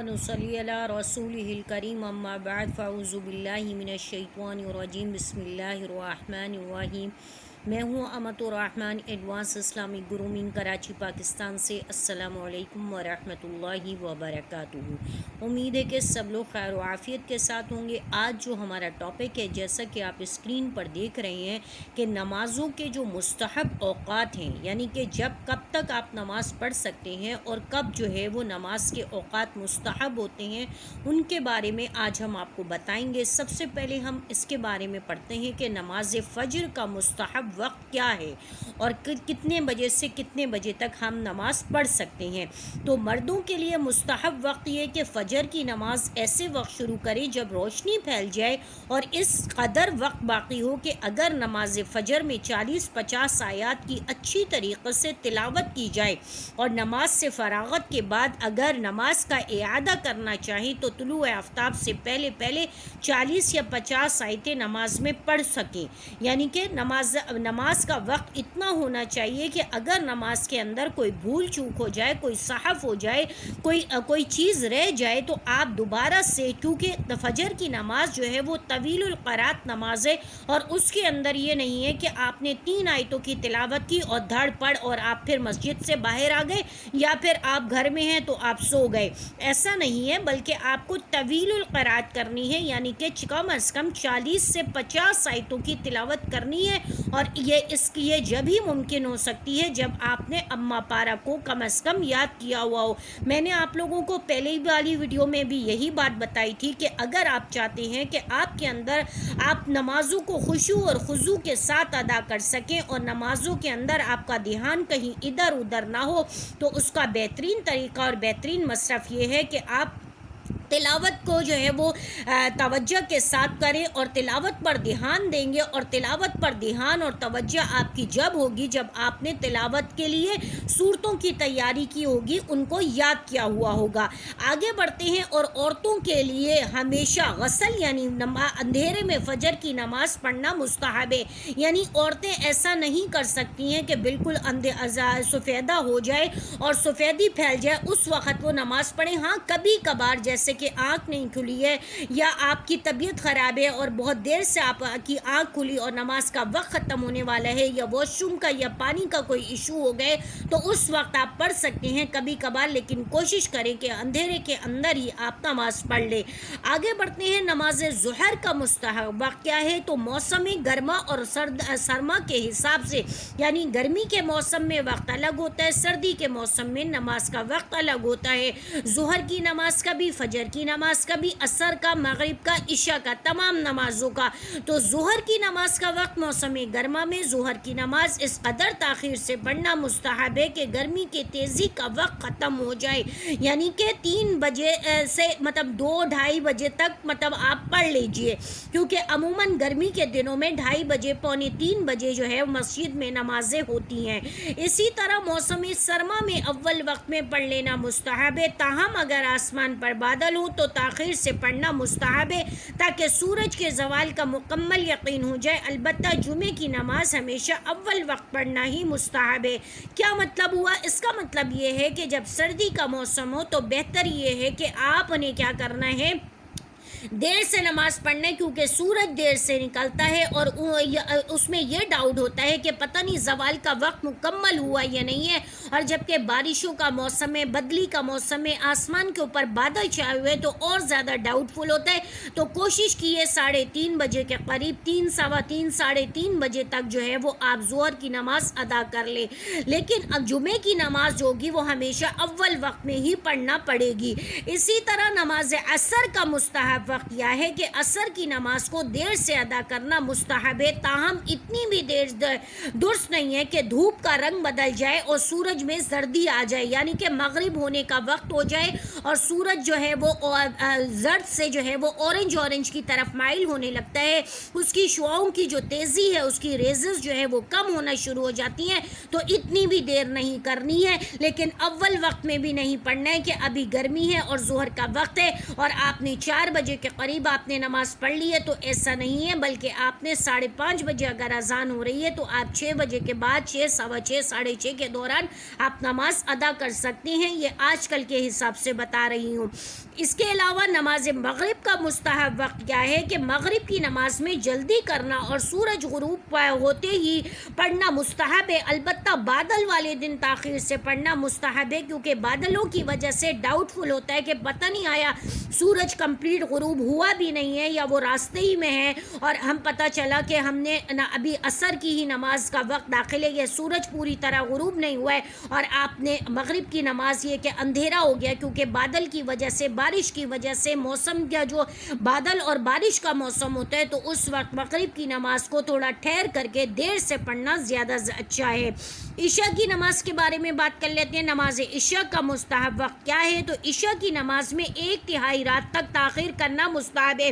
ونصلی علی رسولہ الکریم اما بعد فاعوذ باللہ من الشیطان الرجیم بسم اللہ الرحمن الرحیم۔ میں ہوں امت الرحمن advance Islamic grooming Karachi Pakistan سے۔ السلام علیکم ورحمۃ اللہ وبرکاتہ۔ امید ہے کہ سب لوگ خیر و عافیت کے ساتھ ہوں گے۔ آج جو ہمارا ٹاپک ہے، جیسا کہ آپ اسکرین پر دیکھ رہے ہیں کہ نمازوں کے جو مستحب اوقات ہیں، یعنی کہ کب تک آپ نماز پڑھ سکتے ہیں اور کب جو ہے وہ نماز کے اوقات مستحب ہوتے ہیں، ان کے بارے میں آج ہم آپ کو بتائیں گے۔ سب سے پہلے ہم اس کے بارے میں پڑھتے ہیں کہ نماز فجر کا مستحب وقت کیا ہے اور کتنے بجے سے کتنے بجے تک ہم نماز پڑھ سکتے ہیں۔ تو مردوں کے لیے مستحب وقت یہ کہ فجر کی نماز ایسے وقت شروع کریں جب روشنی پھیل جائے اور اس قدر وقت باقی ہو کہ اگر نماز فجر میں 40-50 آیات کی اچھی طریقے سے تلاوت کی جائے اور نماز سے فراغت کے بعد اگر نماز کا اعادہ کرنا چاہیں تو طلوع آفتاب سے پہلے 40 یا 50 آیتیں نماز میں پڑھ سکیں۔ یعنی کہ نماز کا وقت اتنا ہونا چاہیے کہ اگر نماز کے اندر کوئی بھول چوک ہو جائے، کوئی سہو ہو جائے، کوئی چیز رہ جائے تو آپ دوبارہ سے، کیونکہ فجر کی نماز جو ہے وہ طویل القرات نماز ہے اور اس کے اندر یہ نہیں ہے کہ آپ نے 3 آیتوں کی تلاوت کی اور دھڑ پڑ اور آپ پھر مسجد سے باہر آ گئے یا پھر آپ گھر میں ہیں تو آپ سو گئے، ایسا نہیں ہے، بلکہ آپ کو طویل القرات کرنی ہے، یعنی کہ کم از کم 40 سے 50 آیتوں کی تلاوت کرنی ہے اور یہ جب ہی ممکن ہو سکتی ہے جب آپ نے اما پارا کو کم از کم یاد کیا ہوا ہو۔ میں نے آپ لوگوں کو پہلے والی ویڈیو میں بھی یہی بات بتائی تھی کہ اگر آپ چاہتے ہیں کہ آپ کے اندر آپ نمازوں کو خشوع اور خضوع کے ساتھ ادا کر سکیں اور نمازوں کے اندر آپ کا دھیان کہیں ادھر ادھر نہ ہو، تو اس کا بہترین طریقہ اور بہترین مصرف یہ ہے کہ آپ تلاوت کو جو ہے وہ توجہ کے ساتھ کریں اور تلاوت پر دھیان دیں گے، اور تلاوت پر دھیان اور توجہ آپ کی جب ہوگی جب آپ نے تلاوت کے لیے صورتوں کی تیاری کی ہوگی، ان کو یاد کیا ہوا ہوگا۔ آگے بڑھتے ہیں، اور عورتوں کے لیے ہمیشہ غسل یعنی اندھیرے میں فجر کی نماز پڑھنا مستحب ہے، یعنی عورتیں ایسا نہیں کر سکتی ہیں کہ بالکل سفیدہ ہو جائے اور سفیدی پھیل جائے اس وقت وہ نماز پڑھیں۔ ہاں کبھی کبھار جیسے کہ آنکھ نہیں کھلی ہے یا آپ کی طبیعت خراب ہے اور بہت دیر سے آپ کی آنکھ کھلی اور نماز کا وقت ختم ہونے والا ہے، یا واش روم کا یا پانی کا کوئی ایشو ہو گئے، تو اس وقت آپ پڑھ سکتے ہیں کبھی کبھار، لیکن کوشش کریں کہ اندھیرے کے اندر ہی آپ نماز پڑھ لیں۔ آگے بڑھتے ہیں، نماز ظہر کا مستحب وقت کیا ہے؟ تو موسم گرما اور سرما کے حساب سے، یعنی گرمی کے موسم میں وقت الگ ہوتا ہے، سردی کے موسم میں نماز کا وقت الگ ہوتا ہے۔ ظہر کی نماز کا بھی، فجر کی نماز کا بھی، عصر کا، مغرب کا، عشاء کا، تمام نمازوں کا۔ تو ظہر کی نماز کا وقت موسم گرما میں ظہر کی نماز اس قدر تاخیر سے پڑھنا مستحب ہے کہ گرمی کے تیزی کا وقت ختم ہو جائے، یعنی کہ 3 بجے سے 2-2:30 بجے تک آپ پڑھ لیجئے، کیونکہ عموماً گرمی کے دنوں میں 2:30 بجے 2:45 بجے جو ہے مسجد میں نمازیں ہوتی ہیں۔ اسی طرح موسم سرما میں اول وقت میں پڑھ لینا مستحب ہے، تاہم اگر آسمان پر بادل ہو تو تاخیر سے پڑھنا مستحب ہے تاکہ سورج کے زوال کا مکمل یقین ہو جائے۔ البتہ جمعے کی نماز ہمیشہ اول وقت پڑھنا ہی مستحب ہے۔ کیا مطلب ہوا؟ اس کا مطلب یہ ہے کہ جب سردی کا موسم ہو تو بہتر یہ ہے کہ آپ نے کیا کرنا ہے، دیر سے نماز پڑھنا ہے، کیونکہ سورج دیر سے نکلتا ہے اور اس میں یہ ڈاؤٹ ہوتا ہے کہ پتہ نہیں زوال کا وقت مکمل ہوا یا نہیں ہے، اور جبکہ بارشوں کا موسم ہے، بدلی کا موسم ہے، آسمان کے اوپر بادل چھائے ہوئے تو اور زیادہ ڈاؤٹ فل ہوتا ہے۔ تو کوشش کیے 3:30 بجے کے قریب 3 سوا 3 3:30 بجے تک جو ہے وہ آپ ظہر کی نماز ادا کر لیں، لیکن اب جمعے کی نماز جو ہوگی وہ ہمیشہ اول وقت میں ہی پڑھنا پڑے گی۔ اسی طرح نماز عصر کا مستحب وقت یہ ہے کہ عصر کی نماز کو دیر سے ادا کرنا مستحب ہے، تاہم اتنی بھی دیر درست نہیں ہے کہ دھوپ کا رنگ بدل جائے اور سورج میں زردی آ جائے، یعنی کہ مغرب ہونے کا وقت ہو جائے اور سورج جو ہے وہ زرد سے جو ہے وہ اورنج کی طرف مائل ہونے لگتا ہے، اس کی شعاؤں کی جو تیزی ہے، اس کی ریزز جو ہے وہ کم ہونا شروع ہو جاتی ہیں، تو اتنی بھی دیر نہیں کرنی ہے، لیکن اول وقت میں بھی نہیں پڑھنا ہے کہ ابھی گرمی ہے اور ظہر کا وقت ہے اور آپ نے 4 بجے بجے کے قریب آپ نے نماز پڑھ لی ہے تو ایسا نہیں ہے، بلکہ آپ نے 5:30 بجے اگر اذان ہو رہی ہے تو آپ 6 بجے کے بعد 6، 6:15، 6:30 کے دوران آپ نماز ادا کر سکتی ہیں۔ یہ آج کل کے حساب سے بتا رہی ہوں۔ اس کے علاوہ نماز مغرب کا مستحب وقت کیا ہے کہ مغرب کی نماز میں جلدی کرنا اور سورج غروب ہوتے ہی پڑھنا مستحب ہے، البتہ بادل والے دن تاخیر سے پڑھنا مستحب ہے، کیونکہ بادلوں کی وجہ سے ڈاؤٹ فل ہوتا ہے کہ پتہ نہیں آیا سورج کمپلیٹ غروب ہوا بھی نہیں ہے یا وہ راستے ہی میں ہے، اور ہم پتہ چلا کہ ہم نے ابھی عصر کی ہی نماز کا وقت داخل ہے، یہ سورج پوری طرح غروب نہیں ہوا ہے اور آپ نے مغرب کی نماز یہ کہ اندھیرا ہو گیا، کیونکہ بادل کی وجہ سے، بارش کی وجہ سے، موسم کا جو بادل اور بارش کا موسم ہوتا ہے تو اس وقت مغرب کی نماز کو تھوڑا ٹھہر کر کے دیر سے پڑھنا زیادہ اچھا ہے۔ عشاء کی نماز کے بارے میں بات کر لیتے ہیں۔ نماز عشاء کا مستحب وقت کیا ہے؟ تو عشاء کی نماز میں 1/3 رات تک تاخیر کرنا مستحب ہے،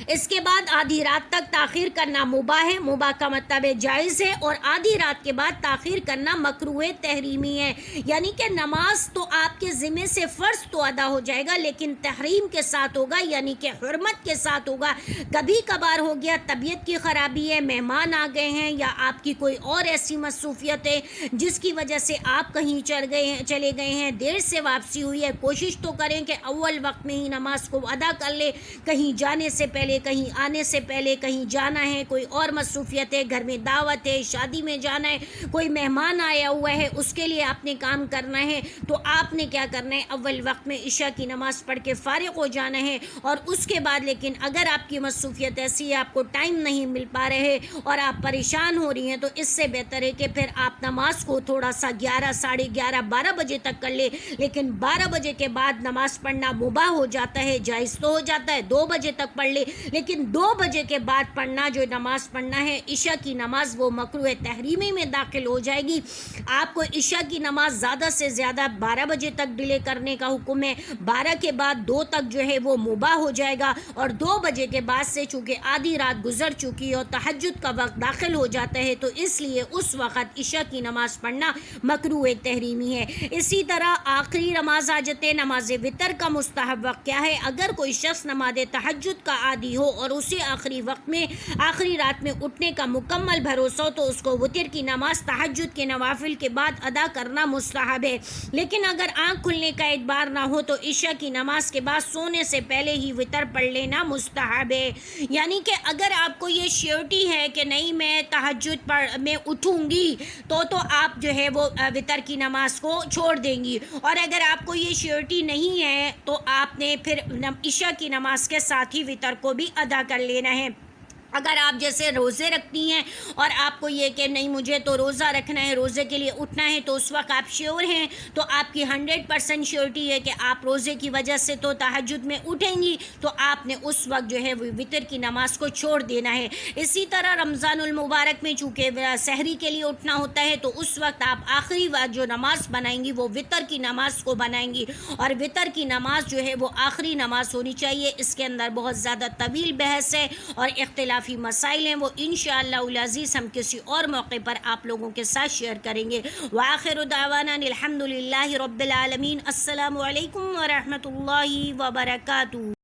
اس کے بعد آدھی رات تک تاخیر کرنا مباح ہے، مباح کا مطلب جائز ہے، اور آدھی رات کے بعد تاخیر کرنا مکروہ تحریمی ہے، یعنی کہ نماز تو آپ کے ذمہ سے فرض تو ادا ہو جائے گا لیکن تحریم کے ساتھ ہوگا، یعنی کہ حرمت کے ساتھ ہوگا۔ کبھی کبھار ہو گیا، طبیعت کی خرابی ہے، مہمان آ گئے ہیں یا آپ کی کوئی اور ایسی مصروفیت ہے جس کی وجہ سے آپ کہیں چلے گئے ہیں، دیر سے واپسی ہوئی ہے، کوشش تو کریں کہ اول وقت میں ہی نماز کو ادا کر لے، کہیں جانے سے پہلے، کہیں آنے سے پہلے، کہیں جانا ہے، کوئی اور مصروفیت ہے، گھر میں دعوت ہے، شادی میں جانا ہے، کوئی مہمان آیا ہوا ہے، اس کے لیے آپ نے کام کرنا ہے، تو آپ نے کیا کرنا ہے؟ اول وقت میں عشاء کی نماز پڑھ کے فارغ ہو جانا ہے، اور اس کے بعد لیکن اگر آپ کی مصروفیت ایسی ہے، آپ کو ٹائم نہیں مل پا رہے اور آپ پریشان ہو رہی ہیں، تو اس سے بہتر ہے کہ پھر آپ نماز کو تھوڑا سا 11، 11:30، 12 بجے تک کر لے، لیکن 12 بجے کے بعد نماز پڑھنا مباح ہو جاتا ہے، جائز تو ہو جاتا ہے، 2 بجے تک پڑھ لے، لیکن 2 بجے کے بعد پڑھنا، جو نماز پڑھنا ہے عشاء کی نماز، وہ مکروہ تحریمی میں داخل ہو جائے گی۔ آپ کو عشاء کی نماز زیادہ سے زیادہ 12 بجے تک ڈیلے کرنے کا حکم ہے، 12 کے بعد 2 تک جو ہے وہ مباح ہو جائے گا، اور 2 بجے کے بعد سے چونکہ آدھی رات گزر چکی اور تہجد کا وقت داخل ہو جاتا ہے تو اس لیے اس وقت عشاء کی نماز پڑھنا مکروہ تحریمی ہے۔ اسی طرح آخری نماز آ جاتے ہیں، نماز وتر کا مستحب وقت کیا ہے؟ اگر کوئی شخص نماز تہجد کا عادی ہو اور اسے آخری وقت میں، آخری رات میں اٹھنے کا مکمل بھروسہ ہو تو اس کو وتر کی نماز تہجد کے نوافل کے بعد ادا کرنا مستحب ہے، لیکن اگر آنکھ کھلنے کا اعتبار نہ ہو تو عشاء کی نماز کے بعد سونے سے پہلے ہی وتر پڑھ لینا مستحب ہے، یعنی کہ اگر آپ کو یہ شیورٹی ہے کہ نہیں میں تہجد میں اٹھوں گی تو آپ جو ہے وہ وتر کی نماز کو چھوڑ دیں گی، اور اگر آپ کو یہ شیورٹی نہیں ہے تو آپ نے پھر عشاء کی نماز کے ساتھ ہی وتر کو بھی ادا کر لینا ہے۔ اگر آپ جیسے روزے رکھتی ہیں اور آپ کو یہ کہ نہیں مجھے تو روزہ رکھنا ہے، روزے کے لیے اٹھنا ہے، تو اس وقت آپ شیور ہیں تو آپ کی 100% شیورٹی ہے کہ آپ روزے کی وجہ سے تو تہجد میں اٹھیں گی، تو آپ نے اس وقت جو ہے وہ وتر کی نماز کو چھوڑ دینا ہے۔ اسی طرح رمضان المبارک میں چونکہ سحری کے لیے اٹھنا ہوتا ہے تو اس وقت آپ آخری وقت جو نماز بنائیں گی وہ وتر کی نماز کو بنائیں گی، اور وتر کی نماز جو ہے وہ آخری نماز ہونی چاہیے۔ اس کے اندر بہت زیادہ طویل بحث ہے اور اختلاف مسائل ہیں، وہ انشاءاللہ العزیز ہم کسی اور موقع پر آپ لوگوں کے ساتھ شیئر کریں گے۔ وآخر دعوانا الحمدللہ رب العالمین۔ السلام علیکم ورحمۃ اللہ وبرکاتہ۔